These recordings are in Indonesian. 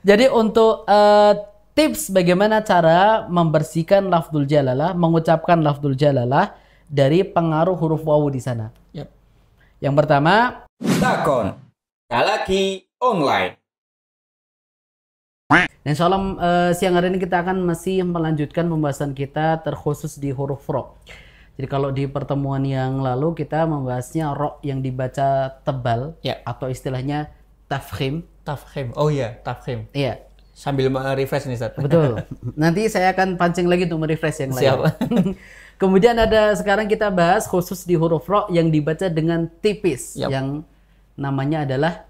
Jadi untuk tips bagaimana cara membersihkan lafdzul jalalah, mengucapkan lafdzul jalalah dari pengaruh huruf wawu di sana. Yap. Yang pertama, Takon Talaki Online. dan insya Allah siang hari ini kita akan masih melanjutkan pembahasan kita terkhusus di huruf ro. Jadi kalau di pertemuan yang lalu kita membahasnya ro yang dibaca tebal, Ya. atau istilahnya tafkhim. Tafkhim. Oh iya, tafkhim. Iya, Sambil refresh nih, Ustaz. betul. Nanti saya akan pancing lagi untuk merefresh yang lain. Siap. Kemudian ada sekarang kita bahas khusus di huruf ro yang dibaca dengan tipis, Yap. yang namanya adalah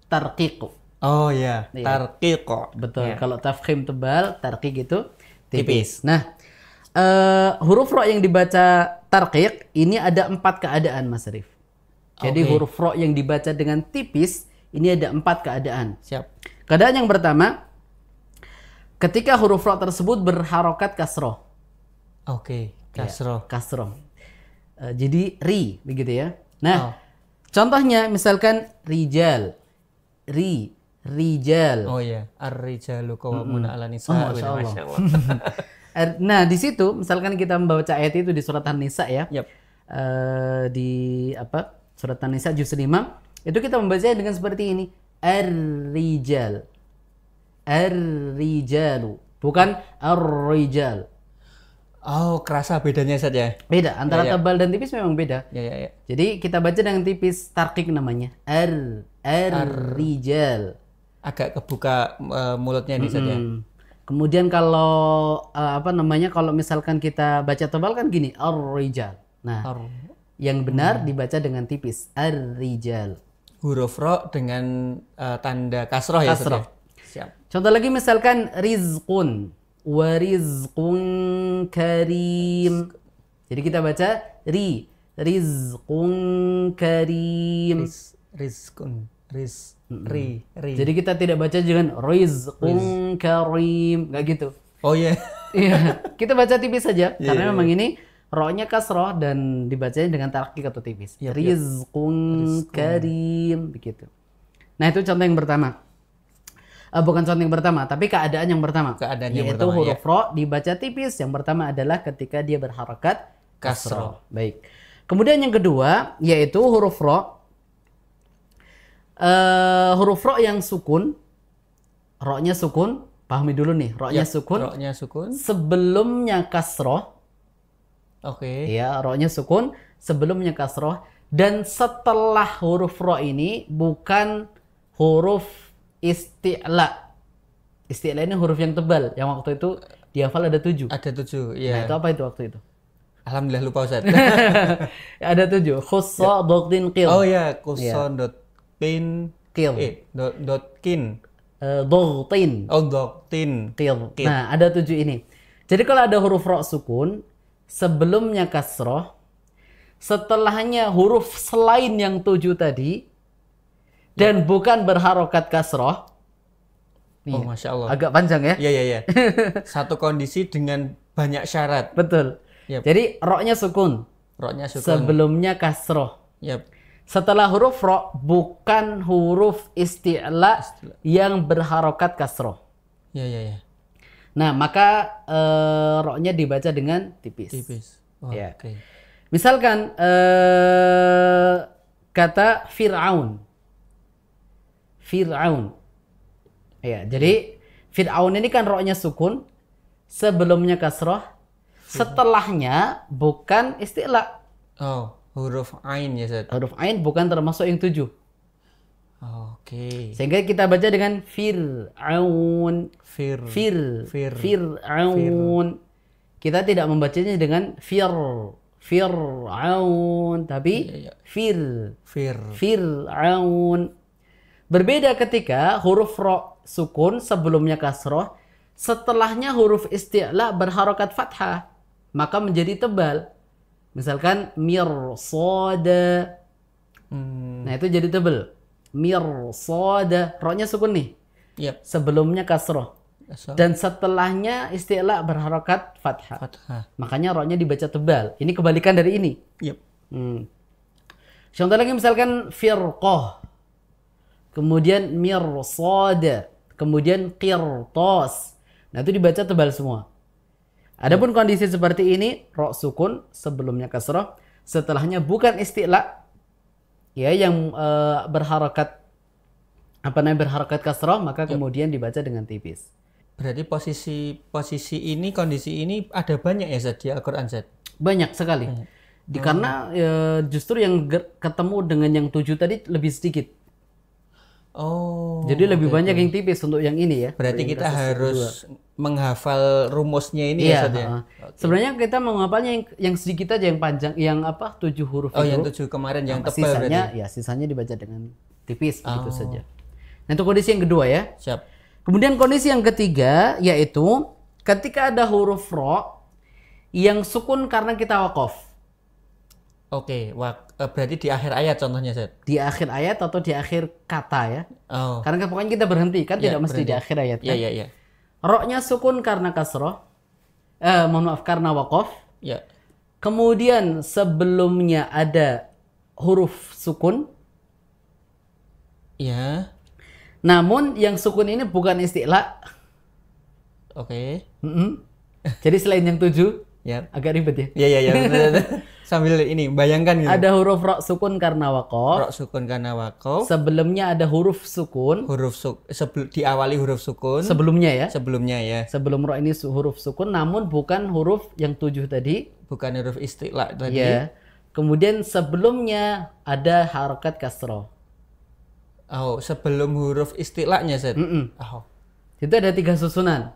tarqiq. Oh iya, Iya. tarqiq. Betul. Ya. Kalau tafkhim tebal, tarqiq itu tipis. Tipis. Nah, huruf ro yang dibaca tarqiq ini ada 4 keadaan, Mas Arif. Jadi Oke. huruf ro yang dibaca dengan tipis ini ada 4 keadaan. Siap. Keadaan yang pertama, ketika huruf ro tersebut berharokat kasroh. Oke, kasroh. Kasroh. Jadi ri, begitu ya. Nah, Oh. contohnya misalkan rijal, rijal. Oh iya, ar-rijalu qawwamuna 'ala nisa. Oh, Masya Allah. Nah, di situ misalkan kita membaca ayat itu di surat An-Nisa ya. Yap. Di apa? Surat An-Nisa juz 5, itu kita membacanya dengan seperti ini. Ar-rijal. Ar-rijalu, bukan ar-rijal. Oh, kerasa bedanya, Ustaz ya? Beda, antara Ya, ya. tebal dan tipis memang beda. Ya, ya, ya. Jadi kita baca dengan tipis, tarqiq namanya. Ar-rijal. Agak kebuka mulutnya nih, Ustaz ya. Kemudian kalau apa namanya, kalau misalkan kita baca tebal kan gini, ar-rijal. Nah, Ar- yang benar dibaca dengan tipis, ar-rijal. Huruf ro dengan tanda kasroh ya, Ustaz ya? Kasroh. Siap. Contoh lagi misalkan rizqun, wa rizqun karim. Jadi kita baca rizqun karim. Rizkun, ri. Jadi kita tidak baca dengan rizqun karim, nggak gitu. Oh iya. Iya, kita baca tipis saja karena iya, memang ini ro-nya kasroh dan dibacanya dengan tarqiq atau tipis. Yap, yap. Rizqun karim, begitu. Nah, itu contoh yang pertama. Bukan contoh yang pertama, tapi keadaan yang pertama. Keadaan yang yaitu pertama, huruf ro dibaca tipis. Yang pertama adalah ketika dia berharakat kasroh. Baik. Kemudian yang kedua yaitu huruf ro. Huruf ro yang sukun, ro-nya sukun, pahami dulu nih, ro-nya sukun, Ro-nya sukun. sebelumnya kasroh, Oke. ya, ro-nya sukun, sebelumnya kasroh, dan setelah huruf ro ini bukan huruf isti'la. Isti'la ini huruf yang tebal, yang waktu itu dihafal ada 7. Ada 7, Nah, ya. itu apa itu waktu itu? Alhamdulillah lupa, Ustaz. Ada 7. Khussa, dogtin, qil. Oh ya, kuson.pin. Qil. Dot kin. Dogtin. Oh, doktin. Qil. Qil. Nah, ada 7 ini. Jadi kalau ada huruf ro sukun, sebelumnya kasroh, setelahnya huruf selain yang 7 tadi, dan bukan berharokat kasroh. Oh, Masya Allah. Agak panjang ya? Iya, iya, iya. Satu kondisi dengan banyak syarat. Betul. Yap. Jadi ro-nya sukun, Ro-nya sukun. sebelumnya kasroh. Yap. Setelah huruf ro bukan huruf isti'la yang berharokat kasroh. Iya, iya, iya. Nah, maka ro-nya dibaca dengan tipis. Tipis. Oh, Ya. oke. Misalkan kata Fir'aun. Fir'aun. Ya, jadi Fir'aun ini kan ro-nya sukun, sebelumnya kasroh, setelahnya bukan isti'la. Oh, huruf ain ya, Ustaz. Huruf ain bukan termasuk yang 7. Oke. Sehingga kita baca dengan Fir'aun. Fir'aun. Kita tidak membacanya dengan Fir'aun, tapi Iya, iya. Fir. Fir'aun. Berbeda ketika huruf ro sukun sebelumnya kasroh, setelahnya huruf isti'la berharokat fathah, maka menjadi tebal. Misalkan mirsada. Nah, itu jadi tebal. Mirsada. Ro-nya sukun nih. Yap. Sebelumnya kasroh. So, Dan setelahnya isti'la berharokat fathah. fathah. Makanya ro-nya dibaca tebal. Ini kebalikan dari ini. Yap. Contoh lagi misalkan firqah. Kemudian mirsada. kemudian qirtos. Nah, itu dibaca tebal semua. Adapun kondisi seperti ini, ro sukun sebelumnya kasroh, setelahnya bukan isti'la, ya, yang berharakat berharakat kasroh, maka kemudian dibaca dengan tipis. Berarti posisi ini, kondisi ini ada banyak ya Zat di Al-Qur'an Zat? Banyak sekali. Karena justru yang ketemu dengan yang 7 tadi lebih sedikit. Oh. Jadi lebih banyak yang tipis untuk yang ini ya. Berarti Yang kita kasus harus kedua. menghafal rumusnya ini Iya, ya Zat ya? sebenarnya kita mau ngapalnya yang sedikit aja, yang panjang, yang 7 huruf Oh, itu. yang 7 kemarin yang tebal Sisanya berarti. ya sisanya dibaca dengan tipis begitu saja. Nah, itu kondisi yang kedua ya. Siap. Kemudian kondisi yang ketiga yaitu ketika ada huruf ro yang sukun karena kita wakaf. Oke, berarti di akhir ayat contohnya Zat. Di akhir ayat atau di akhir kata ya. Oh. Karena pokoknya kita berhenti kan, Ya, tidak mesti berhenti. di akhir ayat kan. Iya, iya. Ro-nya sukun karena kasroh. Mohon maaf, karena wakaf. Ya. Kemudian sebelumnya ada huruf sukun. Ya. Namun yang sukun ini bukan isti'la. Oke. Jadi selain yang 7, Ya. agak ribet ya. Iya, iya, iya. Benar. Sambil ini bayangkan gitu. Ada huruf ro sukun karena Ro wakaf. sukun karena wakof. Sebelumnya ada huruf sukun. Diawali huruf sukun. Sebelumnya ya. Sebelumnya ya. Sebelum ro ini huruf sukun, namun bukan huruf yang 7 tadi. Bukan huruf isti'la tadi. Ya. Kemudian sebelumnya ada harokat kasroh. Oh, sebelum huruf isti'lanya Zat. Oh. Itu ada 3 susunan.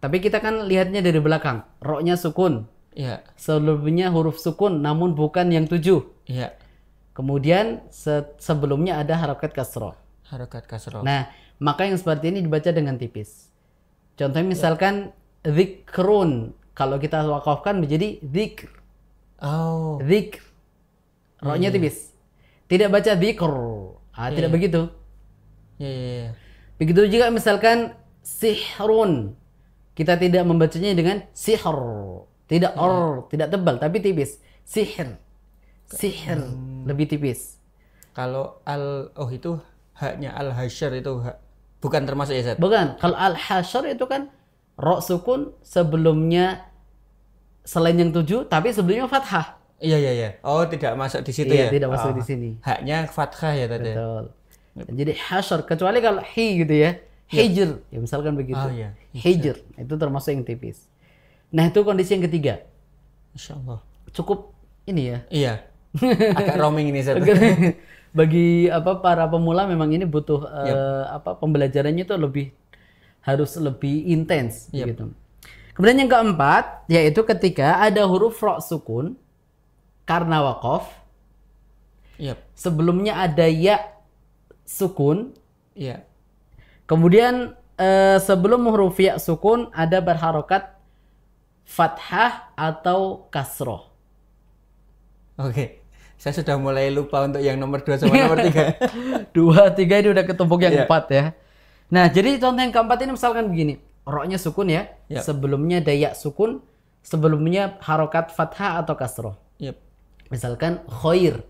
Tapi kita kan lihatnya dari belakang. Ro-nya sukun. Ya. Sebelumnya huruf sukun, namun bukan yang 7. Ya. Kemudian sebelumnya ada harokat kasroh. Harokat kasroh. Nah, maka yang seperti ini dibaca dengan tipis. Contohnya misalkan dzikrun. Kalau kita wakafkan menjadi dzikr. Oh. Dzikr. Ro-nya tipis. Tidak baca dzikr. Tidak begitu. Ya, ya, ya. Begitu juga misalkan sihrun. Kita tidak membacanya dengan sihr. Tidak tidak tebal tapi tipis. Sihir. Sihir lebih tipis. Kalau itu haknya al-hasyr itu bukan termasuk ya Zat? Bukan. Kalau al-hasyr itu kan ro sukun sebelumnya selain yang 7 tapi sebelumnya fathah. Iya, iya, iya. Oh, tidak masuk di situ Iya, ya? tidak masuk di sini. Haknya fathah ya tadi. Betul. Jadi hasyr, kecuali kalau hi gitu ya. Hijr, ya misalkan begitu. Oh, iya. Hijr, itu termasuk yang tipis. Nah, itu kondisi yang ketiga. Insya Allah. Cukup ini ya. Iya. Agak roaming ini Zat. Bagi para pemula memang ini butuh pembelajarannya itu harus lebih intens gitu. Kemudian yang keempat yaitu ketika ada huruf ro sukun karena wakaf. Yap. Sebelumnya ada ya sukun. Iya. Kemudian sebelum huruf ya sukun ada berharokat fathah atau kasroh. Oke. Saya sudah mulai lupa untuk yang nomor 2 sama nomor 3. 2, 3 ini udah ketumpuk yang 4 ya. Nah, jadi contoh yang keempat ini misalkan begini. Ro-nya sukun ya. Yap. Sebelumnya ada ya sukun. Sebelumnya harokat fathah atau kasroh. Yap. Misalkan khair.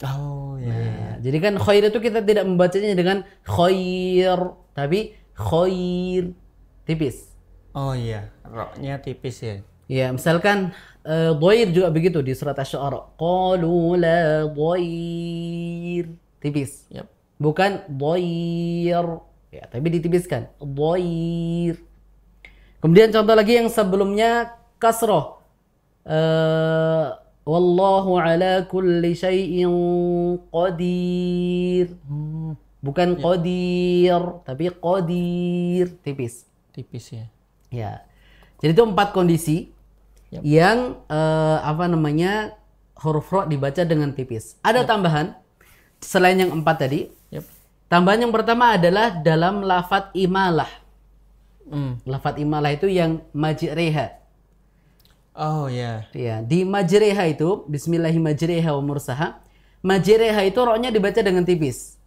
Oh, iya. Nah, jadi kan khair itu kita tidak membacanya dengan khair. Tapi khair. Tipis. Oh iya. Ro-nya tipis ya. Ya, misalkan dhair juga begitu di surat Asy-Syu'ara. Qalu la dhair. Tipis. Yap. Bukan dhair. Ya, tapi ditipiskan. Dhair. Kemudian contoh lagi yang sebelumnya kasroh. Wallahu ala kulli syai'in qadir. Bukan qadir, tapi qadir. Tipis. Tipis ya. Ya. Jadi itu 4 kondisi yang huruf ro dibaca dengan tipis. Ada tambahan selain yang 4 tadi. Yap. Tambahan yang pertama adalah dalam lafadz imalah. Lafadz imalah itu yang majreha. Oh ya. Ya, di majreha itu bismillahirrahmanirrahim wa mursaha. Majreha itu ro-nya dibaca dengan tipis.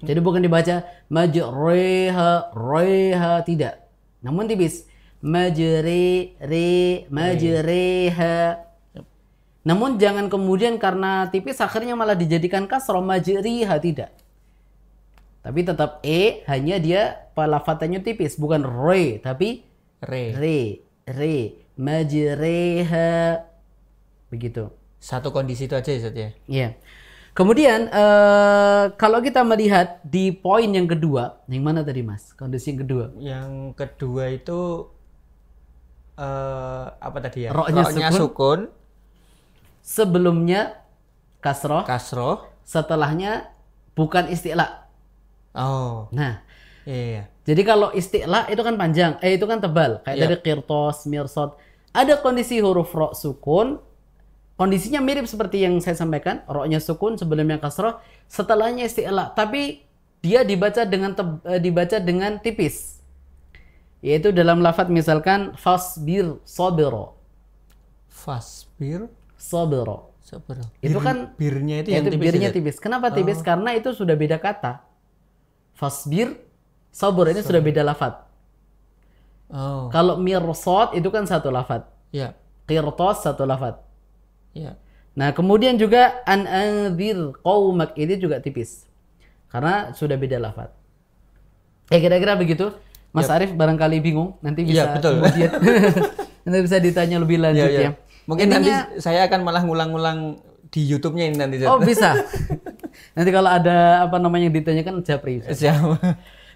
Jadi bukan dibaca majreha, reha, tidak. Namun tipis. Majreha. Namun jangan kemudian karena tipis akhirnya malah dijadikan kasroh majriha, tidak. Tapi tetap E, hanya dia pelafatannya tipis, bukan re, tapi Re. re, majreha. Begitu. Satu kondisi itu aja ya Ustaz ya. Iya. Kemudian kalau kita melihat di poin yang kedua, yang mana tadi Mas? Kondisi yang kedua. Yang kedua itu apa tadi ya? Roknya sukun, Sebelumnya kasroh, kasroh. setelahnya bukan isti'la. Oh, Nah, iya. jadi kalau isti'la itu kan panjang, itu kan tebal. Kayak Iya. dari qirtos, mirsad. Ada kondisi huruf ro sukun, kondisinya mirip seperti yang saya sampaikan, roknya sukun, sebelumnya kasroh, setelahnya isti'la. Tapi dia dibaca dengan tipis. Yaitu dalam lafadz misalkan fasbir sabiro. Fasbir, Sabiro. sabar. Itu kan birnya itu ya, yang itu tipis. birnya ya, Ustaz? tipis. Kenapa tipis? Karena itu sudah beda kata. Fasbir, sabur ini sudah beda lafadz. Oh, Kalau mirsad itu kan satu lafadz. ya, Qirtas satu lafadz. ya. Nah, kemudian juga an-anzir qaumak ini juga tipis. Karena sudah beda lafadz. Ya kira-kira begitu. Mas Arif barangkali bingung, nanti bisa Iya, betul. kemudian nanti bisa ditanya lebih lanjut ya. Mungkin Intinya- nanti saya akan malah ngulang-ngulang di YouTube-nya ini nanti. Ustaz. Oh, bisa. Nanti kalau ada apa namanya yang ditanyakan japri. Siap.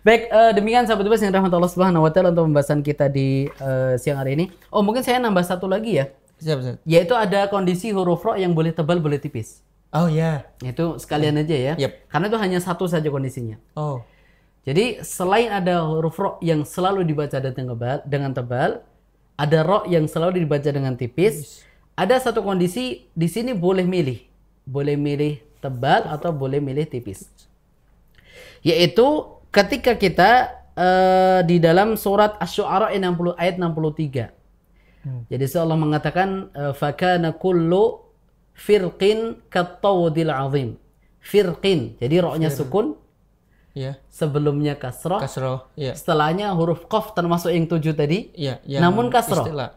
Baik, demikian sahabat Tubas yang rahmat Allah Subhanahu wa taala untuk pembahasan kita di siang hari ini. Oh, mungkin saya nambah satu lagi ya. Siap, Ustaz. Yaitu ada kondisi huruf ro yang boleh tebal, boleh tipis. Oh ya. Itu sekalian aja ya. Yep. Karena itu hanya satu saja kondisinya. Oh. Jadi selain ada huruf ro yang selalu dibaca dengan tebal, ada ro yang selalu dibaca dengan tipis. Ada satu kondisi di sini boleh milih tebal atau boleh milih tipis. Yaitu ketika kita di dalam surat Asy-Syu'ara ayat 63. Jadi Allah mengatakan fakana kullu firqin kattawdil azim. Firqin. Jadi ro-nya sukun, Ya. sebelumnya kasrah, Kasroh. Ya. setelahnya huruf qaf termasuk yang 7 tadi. Iya, Namun kasroh. istilah.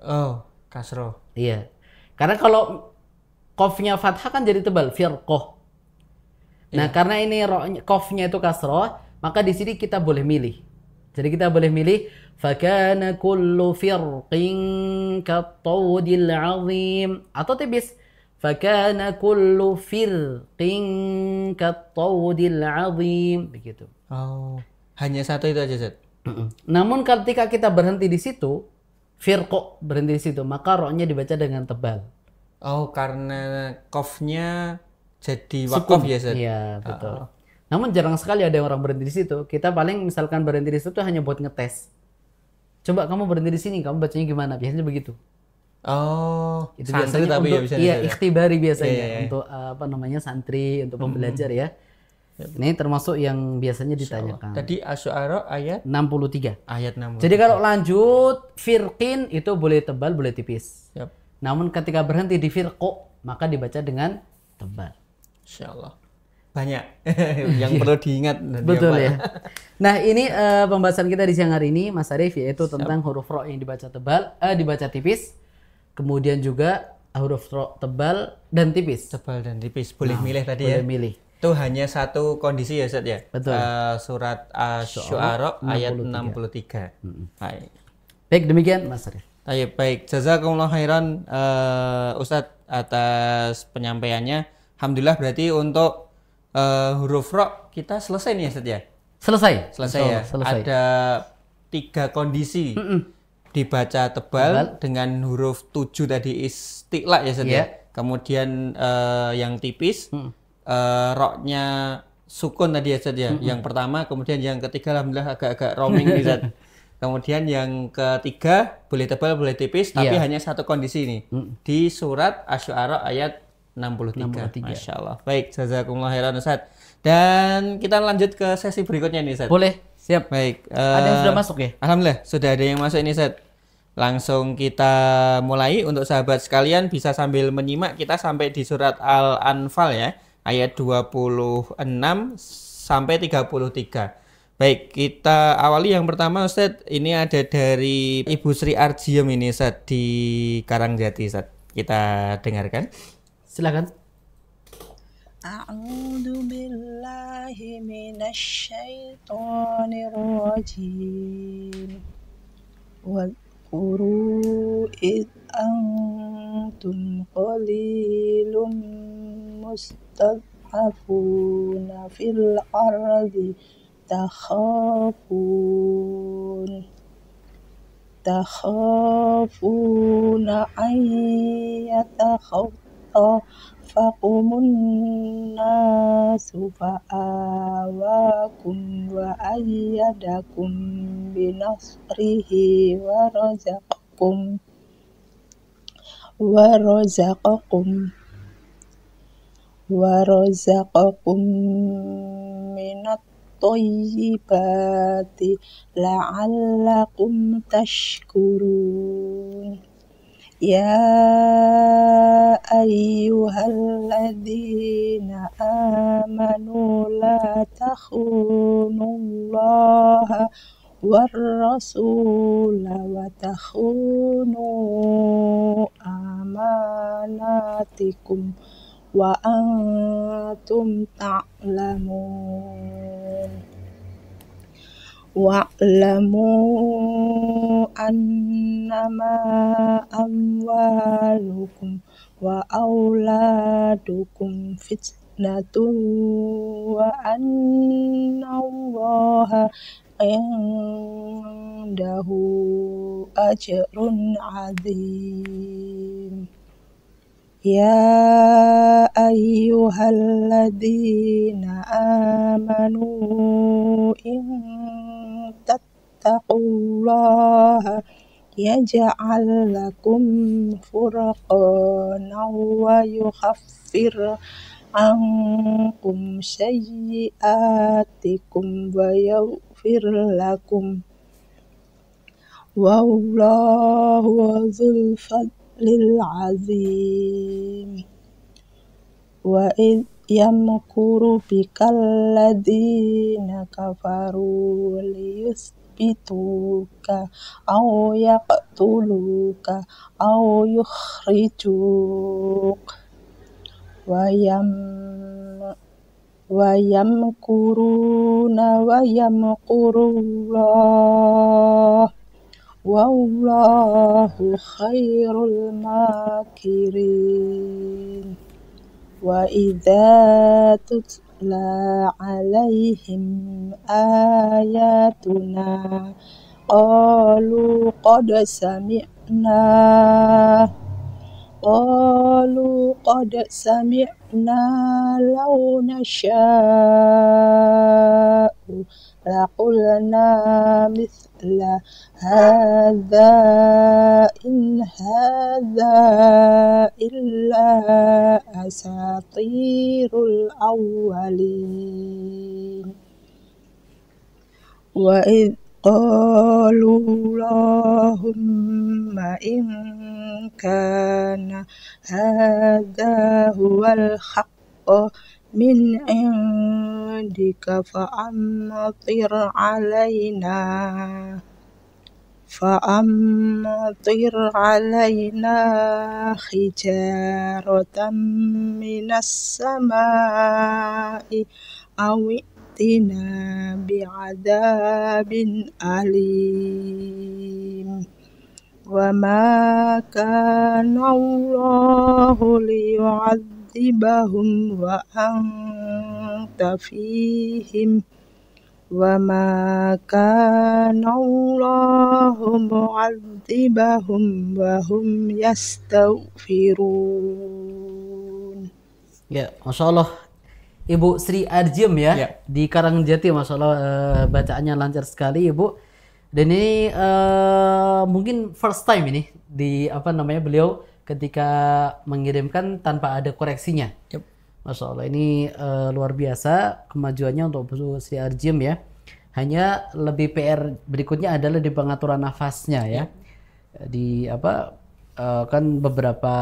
Oh, kasroh. Iya. Karena kalau qafnya fathah kan jadi tebal, firqah. Nah, karena ini qafnya itu kasroh, maka di sini kita boleh milih. Jadi kita boleh milih fakana kullu firqin kattawdil azim atau tipis fakana kullu firqin kattawdil azim begitu. Oh, hanya satu itu aja, Ustaz. Namun ketika kita berhenti di situ, firqo berhenti di situ, maka ro-nya dibaca dengan tebal. Oh, karena qafnya jadi Sukun. wakaf ya, Ustaz. Iya, betul. Namun jarang sekali ada orang berhenti di situ. Kita paling misalkan berhenti di situ hanya buat ngetes. Coba kamu berhenti di sini, kamu bacanya gimana? Biasanya begitu. Oh, Itu santri biasanya tapi untuk ya bisa iya, ikhtibari biasanya Iya, iya. untuk apa namanya santri, untuk pembelajar ya. Ini termasuk yang biasanya ditanyakan. Tadi Asy-Syu'ara ayat 63. ayat 60. Jadi kalau lanjut firqin itu boleh tebal, boleh tipis. Yap. Namun ketika berhenti di firqo, maka dibaca dengan tebal. Insyaallah. Banyak yang perlu diingat dan Betul dihafal. ya. Nah, ini pembahasan kita di siang hari ini Mas Arif yaitu tentang huruf ro yang dibaca tebal, dibaca tipis. Kemudian juga huruf ro tebal dan tipis. Tebal dan tipis. Boleh milih tadi Boleh ya. milih. Itu hanya satu kondisi ya, Ustaz ya. Betul. Surat Asy-Syu'ara ayat 63. Baik. Baik, demikian Mas Arif. Baik. Jazakumullah khairan Ustadz atas penyampaiannya. Alhamdulillah berarti untuk huruf ro kita selesai nih ya, Ustadz ya. Selesai. Selesai Betul, ya. Selesai. Ada 3 kondisi. Dibaca tebal dengan huruf 7 tadi isti'la ya, Ustadz Iya. ya. Kemudian yang tipis ro-nya sukun tadi ya, Ustadz ya. Yang pertama, kemudian yang ketiga alhamdulillah agak-agak roaming nih, Ustadz. Kemudian yang ketiga boleh tebal boleh tipis tapi Iya. hanya satu kondisi nih di surat Asy-Syu'ara ayat 63. Masya Allah. Baik, jazakumullah khairan Ustaz. Dan kita lanjut ke sesi berikutnya nih Ustaz. Boleh. Siap. Baik. Ada yang sudah masuk ya? Alhamdulillah sudah ada yang masuk ini Ustaz. Langsung kita mulai untuk sahabat sekalian bisa sambil menyimak kita sampai di surat Al-Anfal ya ayat 26 sampai 33. Baik, kita awali yang pertama Ustadz. Ini ada dari Ibu Sri Arjiem ini Ustadz di Karangjati Ustadz. Kita dengarkan. Silakan. أعوذ بالله من الشيطان الرجيم واذكروا إذ أنتم قليل مستضعفون في الأرض تخافون أن يتخطفكم الناس فآواكم وأيدكم بنصره ورزقكم من الطيبات لعلكم تشكرون يا أيها الذين آمنوا لا تخونوا الله والرسول وتخونوا أماناتكم وأنتم تعلمون واعلموا أنما أموالكم وأولادكم فتنة وأن الله عنده أجر عظيم يا أيها الذين آمنوا إن تتقوا الله يجعل لكم فرقانا ويكفر عنكم سيئاتكم ويغفر لكم والله ذو الفضل العظيم وإذ يمكر بك الذين كفروا ليثبتوك أو يقتلوك أو يخرجوك ويمكرون ويمكر الله والله خير الماكرين وإذا تتلى عليهم آياتنا قالوا قد سمعنا لو نشاء لقلنا مثل هذا إن هذا إلا أساطير الأولين وإذ قالوا اللهم إن كان هذا هو الحق من عندك فأمطر علينا حجارة من السماء أو ائتنا بعذاب أليم وما كان الله ليعذبهم وأنت فيهم وما كان الله معذبهم وهم يستغفرون. Ya, Masya Allah, Ibu Sri Arjim ya, Ya. di Karangjati, Masya Allah, bacaannya lancar sekali Ibu. Dan ini mungkin first time ini di beliau ketika mengirimkan tanpa ada koreksinya. Yep. Masya Allah, ini luar biasa kemajuannya untuk Bu Sri Arjim ya. Hanya lebih PR berikutnya adalah di pengaturan nafasnya ya. Di kan beberapa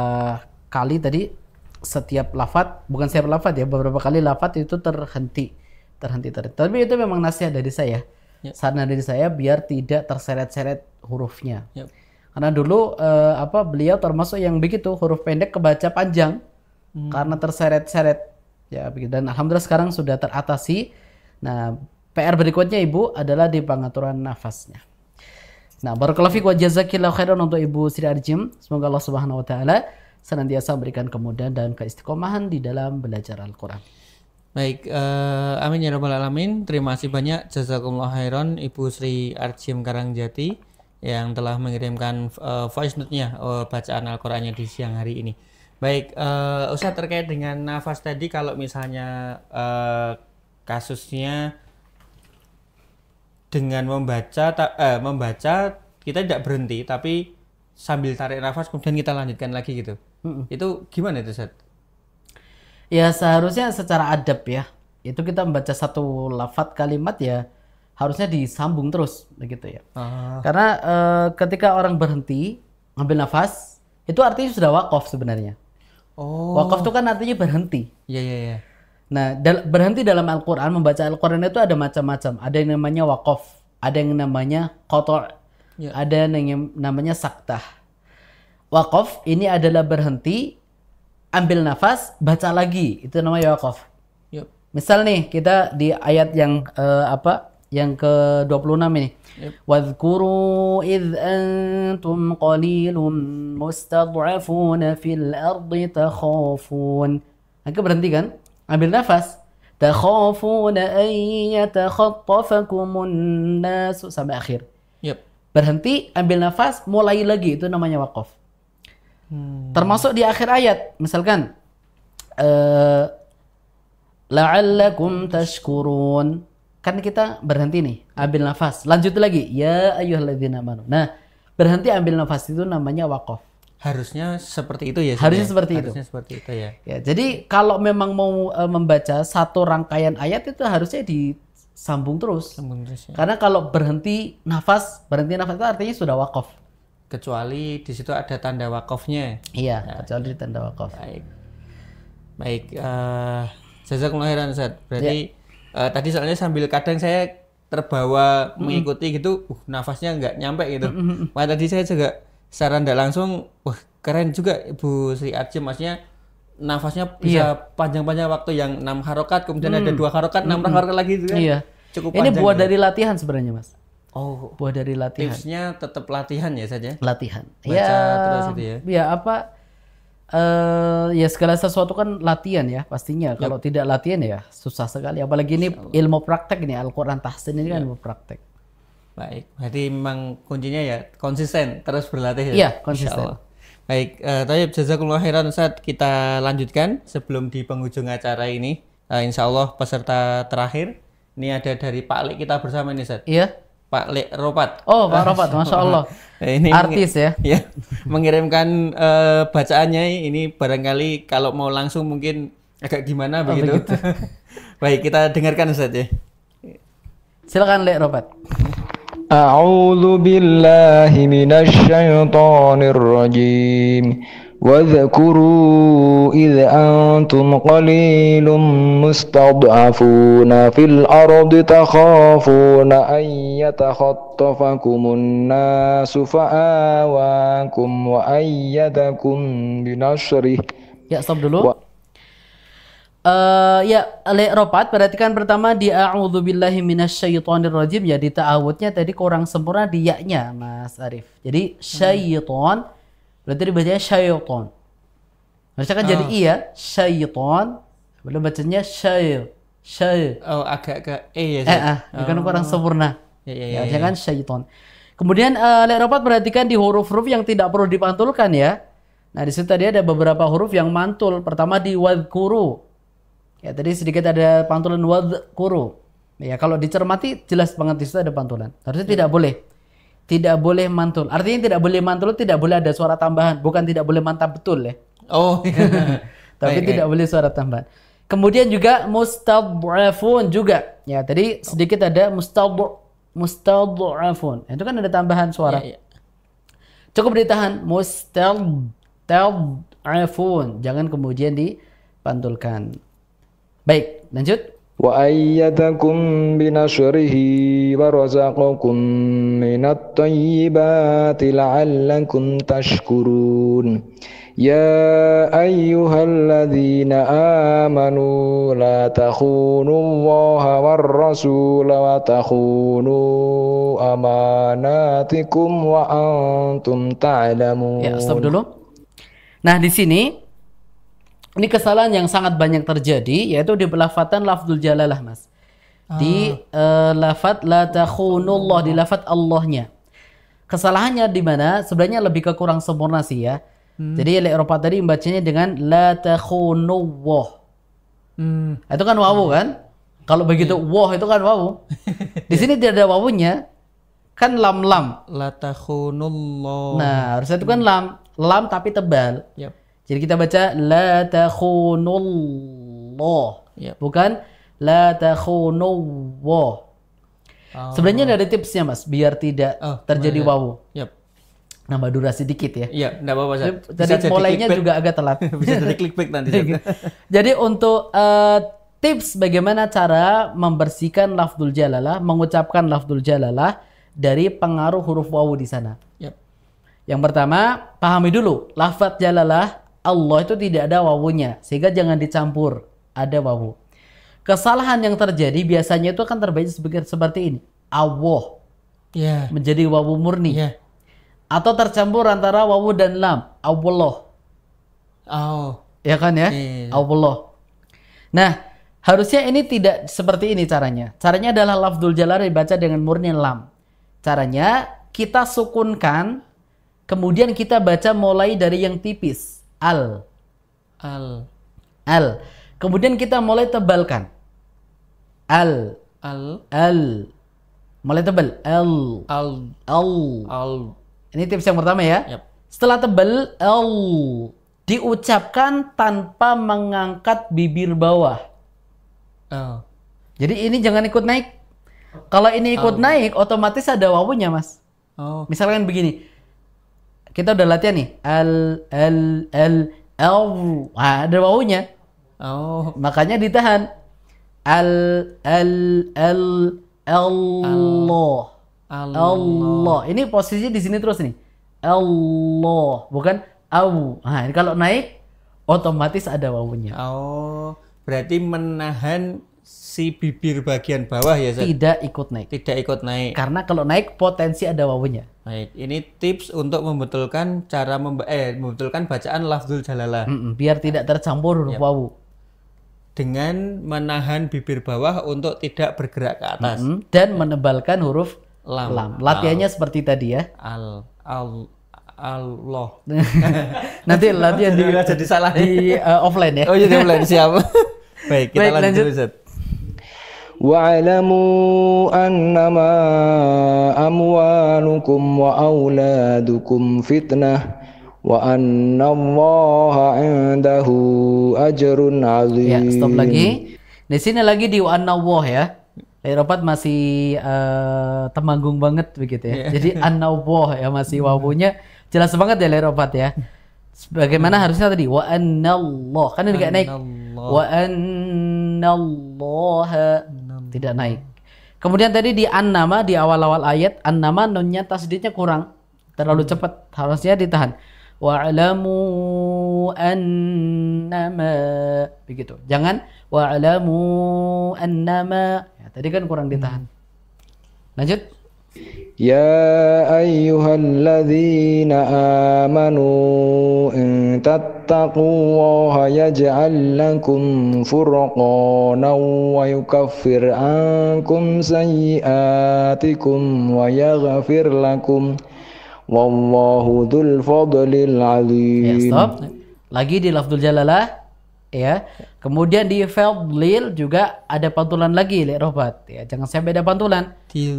kali tadi setiap lafadz, bukan setiap lafadz ya, beberapa kali lafadz itu terhenti. Tapi itu memang nasihat dari saya. Saran dari saya biar tidak terseret-seret hurufnya. Karena dulu beliau termasuk yang begitu, huruf pendek kebaca panjang karena terseret-seret Ya, dan alhamdulillah sekarang sudah teratasi. Nah, PR berikutnya Ibu adalah di pengaturan nafasnya. Nah, barakallahu fiik wa jazakillahu khairan untuk Ibu Sri Arjim. Semoga Allah Subhanahu wa taala senantiasa memberikan kemudahan dan keistiqomahan di dalam belajar Al-Qur'an. Baik, amin ya rabbal alamin. Terima kasih banyak jazakumullah khairan Ibu Sri Arjim Karangjati yang telah mengirimkan voice note-nya bacaan Al-Qur'annya di siang hari ini. Baik, Ustaz, terkait dengan nafas tadi, kalau misalnya kasusnya dengan membaca kita tidak berhenti tapi sambil tarik nafas kemudian kita lanjutkan lagi gitu. Itu gimana itu, Ustaz? Ya, seharusnya secara adab ya. Itu kita membaca satu lafadz kalimat ya harusnya disambung terus begitu ya. Karena ketika orang berhenti ngambil nafas, itu artinya sudah wakaf sebenarnya. Wakaf itu kan artinya berhenti. Iya. Nah, berhenti dalam Al-Quran, membaca Al-Quran itu ada macam-macam. Ada yang namanya wakaf, ada yang namanya qata', ada yang namanya saktah. Wakaf ini adalah berhenti, ambil nafas, baca lagi. Itu namanya wakaf. Misal nih, kita di ayat yang yang ke-26 ini. Wadhkuru idh antum qalilun mustad'afuna fil ardi takhafun. Maka berhenti kan? Ambil nafas. Takhafuna an yatakhattafakumun nas sampai akhir. Berhenti, ambil nafas, mulai lagi. Itu namanya wakaf. Termasuk di akhir ayat. Misalkan la'allakum tashkurun. Kan kita berhenti nih, ambil nafas, lanjut lagi. Ya ayyuhalladzina amanu. Nah, berhenti ambil nafas itu namanya wakaf. Harusnya seperti itu ya. Harusnya seperti itu. Harusnya seperti itu ya. Ya, jadi kalau memang mau membaca satu rangkaian ayat itu harusnya disambung terus. Sambung terus ya. Karena kalau berhenti nafas itu artinya sudah wakaf. Kecuali di situ ada tanda wakafnya. Iya, kecuali tanda wakaf. Baik. Jazakumullah khairan, Ustaz. Berarti tadi soalnya sambil kadang saya terbawa mengikuti gitu, nafasnya nggak nyampe gitu. Makanya tadi saya juga secara tidak langsung, wah keren juga Ibu Sri Arjim, maksudnya nafasnya bisa panjang-panjang waktu yang 6 harokat, kemudian ada 2 harokat, 6 harokat lagi gitu kan. Iya. Cukup Ini panjang. buah dari latihan sebenarnya, Mas. Buah dari latihan. Tipsnya tetap latihan ya saja. Latihan. Baca terus itu ya. Ya ya segala sesuatu kan latihan ya pastinya. Kalau tidak latihan ya susah sekali. Apalagi ini ilmu praktek nih, Al-Quran tahsin ini kan ilmu praktek. Baik, berarti memang kuncinya ya konsisten, terus berlatih ya. Iya, konsisten. Insyaallah. Baik, Thayyib, jazakumullah khairan Ustaz. Kita lanjutkan sebelum di penghujung acara ini. Insyaallah peserta terakhir ini ada dari Pak Lek kita bersama nih, Ustaz. Iya. Pak Lek Ropat. Oh, Pak Ropat, Masya Allah. Ini artis ya. Ya, mengirimkan bacaannya ini barangkali kalau mau langsung mungkin agak gimana begitu. Baik, kita dengarkan Ustaz ya. Silakan Lek Ropat. أعوذ بالله من الشيطان الرجيم واذكروا إذ أنتم قليل مستضعفون في الأرض تخافون أن يتخطفكم الناس فآواكم وأيدكم بنصره. Ya, stop dulu. Ya, Lek Ropat, perhatikan pertama di a'udzubillahi minasyaitonirrajim ya, di ta'awudnya tadi kurang sempurna di ya-nya, Mas Arif. Jadi syaiton berarti dibacanya syaiton. Harusnya kan jadi i ya, syaiton. Belum bacanya syai. Oh, agak ke e ya. Kan kurang sempurna. Ya, harusnya kan syaiton. Kemudian Lek Ropat perhatikan di huruf-huruf yang tidak perlu dipantulkan ya. Nah, di situ tadi ada beberapa huruf yang mantul. Pertama di wadhkuru. Ya, tadi sedikit ada pantulan wadhkuru. Ya, kalau dicermati jelas banget di situ ada pantulan. Harusnya tidak boleh. Tidak boleh mantul. Artinya tidak boleh mantul, tidak boleh ada suara tambahan. Bukan tidak boleh mantap betul ya. Oh. Tapi tidak boleh suara tambahan. Kemudian juga mustad'afun juga. Ya, tadi sedikit ada mustad'afun. Itu kan ada tambahan suara. Cukup ditahan. Mustad'afun. Jangan kemudian dipantulkan. Baik, lanjut. وأيدكم بنصره ورزقكم من الطيبات لعلكم تشكرون يا أيها الذين آمنوا لا تخونوا الله والرسول وتخونوا أماناتكم وأنتم تعلمون. Ya, stop dulu. Nah, di sini ini kesalahan yang sangat banyak terjadi, yaitu di pelafatan lafzul jalalah, Mas. Di lafaz la takhunullah, di lafaz Allahnya. Kesalahannya di mana? Sebenarnya lebih ke kurang sempurna sih ya. Jadi Eropa tadi membacanya dengan la takhunullah. Itu kan wawu kan? Kalau begitu wah itu kan wawu. Di sini tidak ada wawunya. Kan lam. La takhunullah. Nah, harusnya itu kan lam tapi tebal. Yap. Jadi kita baca la takhunullah. Yap. Bukan la takhunullah. Sebenarnya ada tipsnya, Mas, biar tidak terjadi wawu. Yap. Nambah durasi dikit ya. Iya, enggak apa-apa, Ustaz. Jadi mulainya juga agak telat. Bisa jadi clickbait nanti. Jadi untuk tips bagaimana cara membersihkan lafzul jalalah, mengucapkan lafzul jalalah dari pengaruh huruf wawu di sana. Yap. Yang pertama, pahami dulu lafaz jalalah Allah itu tidak ada wawunya, sehingga jangan dicampur ada wawu. Kesalahan yang terjadi biasanya itu akan terbaca seperti ini. Allah menjadi wawu murni. Atau tercampur antara wawu dan lam. Allah. Ya kan ya? Allah. Nah, harusnya ini tidak seperti ini caranya. Caranya adalah lafzul jalalah dibaca dengan murni lam. Caranya kita sukunkan, kemudian kita baca mulai dari yang tipis. Al. Kemudian kita mulai tebalkan. Al. Mulai tebal. Al. Ini tips yang pertama ya. Yep. Setelah tebal, al diucapkan tanpa mengangkat bibir bawah. Jadi ini jangan ikut naik. Kalau ini ikut naik, otomatis ada wawunya, Mas. Misalkan begini. Kita udah latihan nih. Al. Nah, ada wawunya. Makanya ditahan. Allah. Ini posisinya di sini terus nih. Allah, bukan au. Nah, ini kalau naik otomatis ada wawunya. Berarti menahan si bibir bagian bawah ya, Ustaz? Tidak ikut naik. Karena kalau naik potensi ada wawunya. Baik, ini tips untuk membetulkan cara membetulkan bacaan lafzul jalalah. Biar tidak tercampur huruf wawu. Dengan menahan bibir bawah untuk tidak bergerak ke atas. Dan menebalkan huruf lam. Latihannya seperti tadi ya. Allah. Nanti latihan jadi salah di offline ya. Oh iya, offline, siap. Baik, kita lanjut, Ustaz. Wa'lamu annama amwalukum wa auladukum fitnah wa annallaha 'indahu ajrun 'azim. Ya, stop lagi. Di sini lagi di wa annallah ya. Eropat masih temanggung banget begitu ya. Jadi annallah ya, masih wawunya jelas banget ya Eropat ya. Bagaimana harusnya tadi wa annallah, kan ini enggak naik. Wa annallaha tidak naik. Kemudian tadi di annama di awal-awal ayat, annama nunnya tasdidnya kurang, terlalu cepat, harusnya ditahan. Wa'lamu annama begitu. Jangan wa'lamu annama. Ya, tadi kan kurang ditahan. Lanjut. Ya ayyuhalladzina amanu in tattaqullaha yaj'al lakum furqanan wa yukaffir ankum sayyi'atikum wa yaghfir lakum wallahu dzul fadlil azim. Ya, stop. Lagi di lafzul jalalah ya. Kemudian di fadlil juga ada pantulan lagi Robat ya. Jangan sampai ada pantulan. Di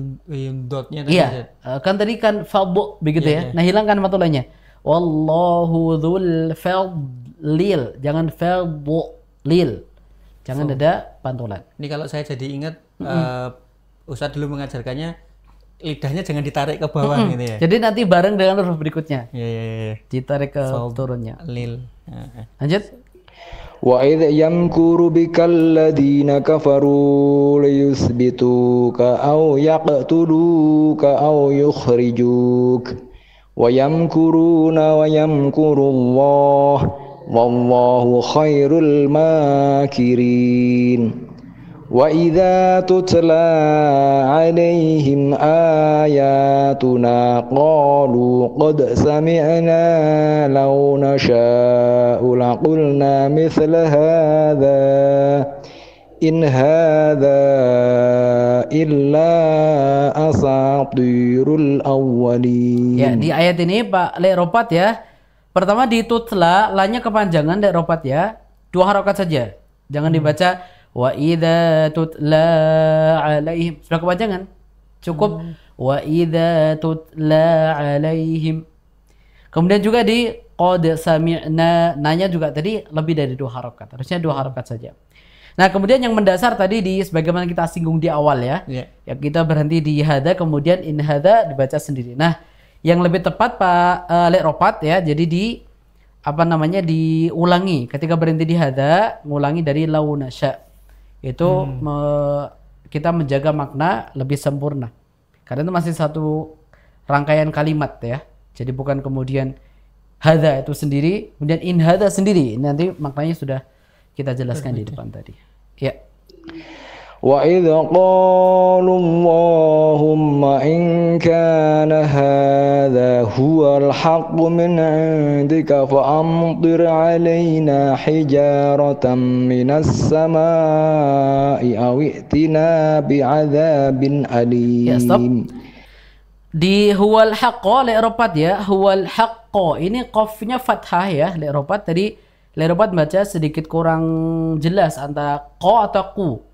dotnya tadi. Iya. Kan tadi kan fadlu begitu ya. Nah, hilangkan pantulannya. Wallahu dzul fadlil. Jangan fadlil. Jangan ada pantulan. Ini kalau saya jadi ingat Ustadz dulu mengajarkannya lidahnya jangan ditarik ke bawah gitu ya. Jadi nanti bareng dengan huruf berikutnya. Iya. Ditarik ke turunnya. Lil. Lanjut. وإذ يمكر بك الذين كفروا ليثبتوك أو يقتلوك أو يخرجوك ويمكرون ويمكر الله والله خير الماكرين وإذا تتلى عليهم آياتنا قالوا قد سمعنا لو نشاء لقلنا مثل هذا إن هذا إلا أساطير الأولين. Ya, di ayat ini Pak Leropat ya. Pertama di tutla, lanya kepanjangan Leropat ya. 2 harokat saja. Jangan dibaca wa idza tutla alaihim. Sudah kepanjangan. Cukup wa idza tutla alaihim. Kemudian juga di qad sami'na, nanya juga tadi lebih dari 2 harokat. Harusnya 2 harokat saja. Nah, kemudian yang mendasar tadi di sebagaimana kita singgung di awal ya. Ya kita berhenti di hadza, kemudian in hadza dibaca sendiri. Nah, yang lebih tepat Pak Leropat ya. Jadi diulangi ketika berhenti di hadza, ngulangi dari launasya. Itu kita menjaga makna lebih sempurna. Karena itu masih satu rangkaian kalimat ya. Jadi bukan kemudian hadza itu sendiri, kemudian in hadza sendiri. Nanti maknanya sudah kita jelaskan di depan tadi. Ya. وَإِذْ قَالُوا اللَّهُمَّ إِنْ كَانَ هَذَا هُوَ الْحَقُّ مِنْ عِنْدِكَ فَأَمْطِرْ عَلَيْنَا حِجَارَةً مِنَ السَّمَاءِ أَوْ ائْتِنَا بِعَذَابٍ أَلِيمٍ. Ya, stop. Di huwal haqqo Le'ropat ya. Huwal haqqo ini qafnya fathah ya Le'ropat. Tadi Le'ropat baca sedikit kurang jelas antara ko atau ku.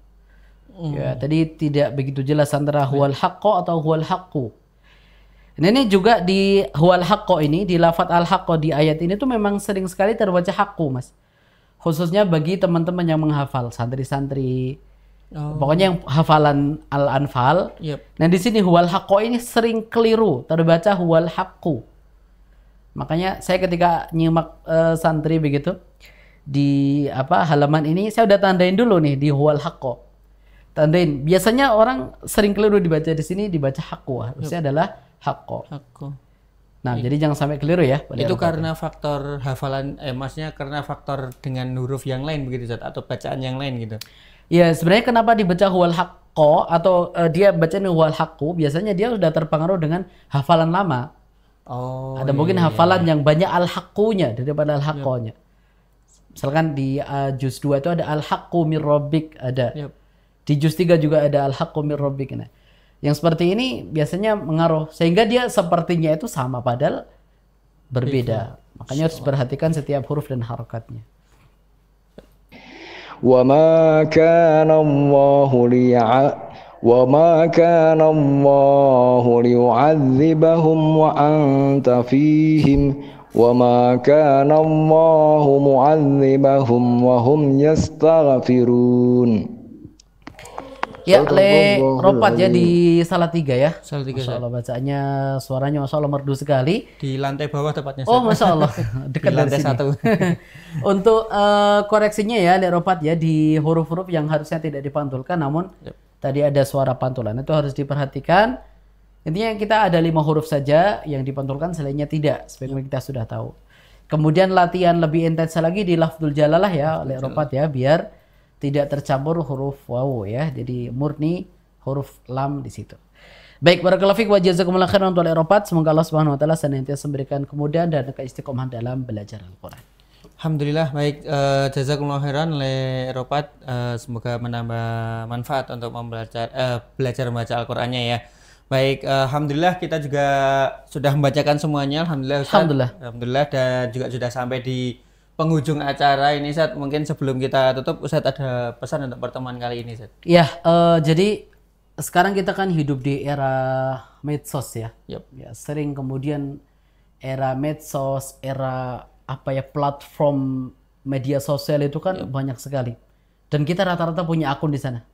Ya, tadi tidak begitu jelas antara huwal haqqo atau huwal haqqu. Ini juga di huwal haqqo ini, di lafadz al haqqo di ayat ini tuh memang sering sekali terbaca haqqu, Mas. Khususnya bagi teman-teman yang menghafal, santri-santri. Pokoknya yang hafalan al-anfal. Nah, di sini huwal haqqo ini sering keliru terbaca huwal haqqu. Makanya saya ketika nyimak santri begitu di halaman ini saya udah tandain dulu nih di huwal haqqo. Tandain. Biasanya orang sering keliru dibaca di sini dibaca haqqu. Harusnya adalah haqqo. Nah, jadi jangan sampai keliru ya. Itu karena faktor hafalan maksudnya karena faktor dengan huruf yang lain begitu Ustaz, atau bacaan yang lain gitu. Ya, sebenarnya kenapa dibaca huwal haqqo atau dia bacanya huwal haqqu, biasanya dia sudah terpengaruh dengan hafalan lama. Ada mungkin hafalan yang banyak al-haqqunya daripada al-haqqonya. Misalkan di juz 2 itu ada al-haqqu mir rabbik ada. Di juz 3 juga ada al-haqqu mir rabbik. Nah, yang seperti ini biasanya mengaruh sehingga dia sepertinya itu sama padahal berbeda. Makanya harus perhatikan setiap huruf dan harakatnya. وَمَا كَانَ اللَّهُ لِيُعَذِّبَهُمْ وَأَنْتَ فِيهِمْ وَمَا كَانَ اللَّهُ مُعَذِّبَهُمْ وَهُمْ يَسْتَغْفِرُونَ. Ya, Le'ropat ya di Salatiga ya. Salatiga. Masya Allah bacaannya, suaranya Masya Allah merdu sekali. Di lantai bawah tepatnya. Oh, Masya Allah. Dekat di lantai dari sini. 1. Untuk koreksinya ya, Le'ropat ya di huruf-huruf yang harusnya tidak dipantulkan, namun tadi ada suara pantulan. Itu harus diperhatikan. Intinya kita ada 5 huruf saja yang dipantulkan, selainnya tidak. Seperti kita sudah tahu. Kemudian latihan lebih intens lagi di lafdzul jalalah ya, Le'ropat ya, biar tidak tercampur huruf wawu ya. Jadi murni huruf lam di situ. Baik, barakallahu fiik wa jazakumullahu khairan untuk Le'ropat. Semoga Allah Subhanahu wa taala senantiasa memberikan kemudahan dan keistiqomahan dalam belajar Al-Qur'an. Alhamdulillah, baik, jazakumullahu khairan Le'ropat, semoga menambah manfaat untuk belajar membaca Al-Qur'annya ya. Baik, alhamdulillah kita juga sudah membacakan semuanya, alhamdulillah Ustaz. Alhamdulillah, dan juga sudah sampai di penghujung acara ini Ustaz. Mungkin sebelum kita tutup Ustaz ada pesan untuk pertemuan kali ini Ustaz. Ya, jadi sekarang kita kan hidup di era medsos ya. Ya, sering kemudian era medsos, era platform media sosial itu kan banyak sekali. Dan kita rata-rata punya akun di sana.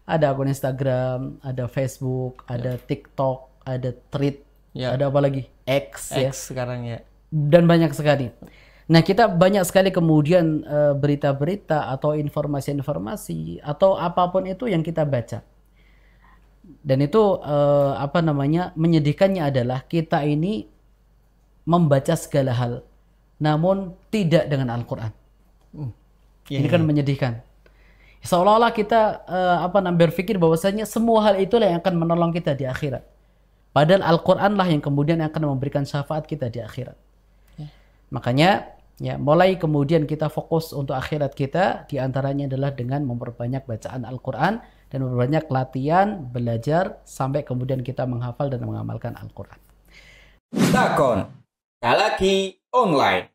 Ada akun Instagram, ada Facebook, ada TikTok, ada Thread, ada apa lagi? X ya. Sekarang ya. Dan banyak sekali. Nah, kita banyak sekali kemudian berita-berita atau informasi-informasi atau apapun itu yang kita baca. Dan itu menyedihkannya adalah kita ini membaca segala hal, namun tidak dengan Al-Quran. Ini kan menyedihkan. Seolah-olah kita berpikir bahwasanya semua hal itulah yang akan menolong kita di akhirat. Padahal Al-Quran lah yang kemudian akan memberikan syafaat kita di akhirat. Makanya ya mulai kemudian kita fokus untuk akhirat kita, diantaranya adalah dengan memperbanyak bacaan Al-Quran dan memperbanyak latihan, belajar sampai kemudian kita menghafal dan mengamalkan Al-Quran. Takon. Lagi online.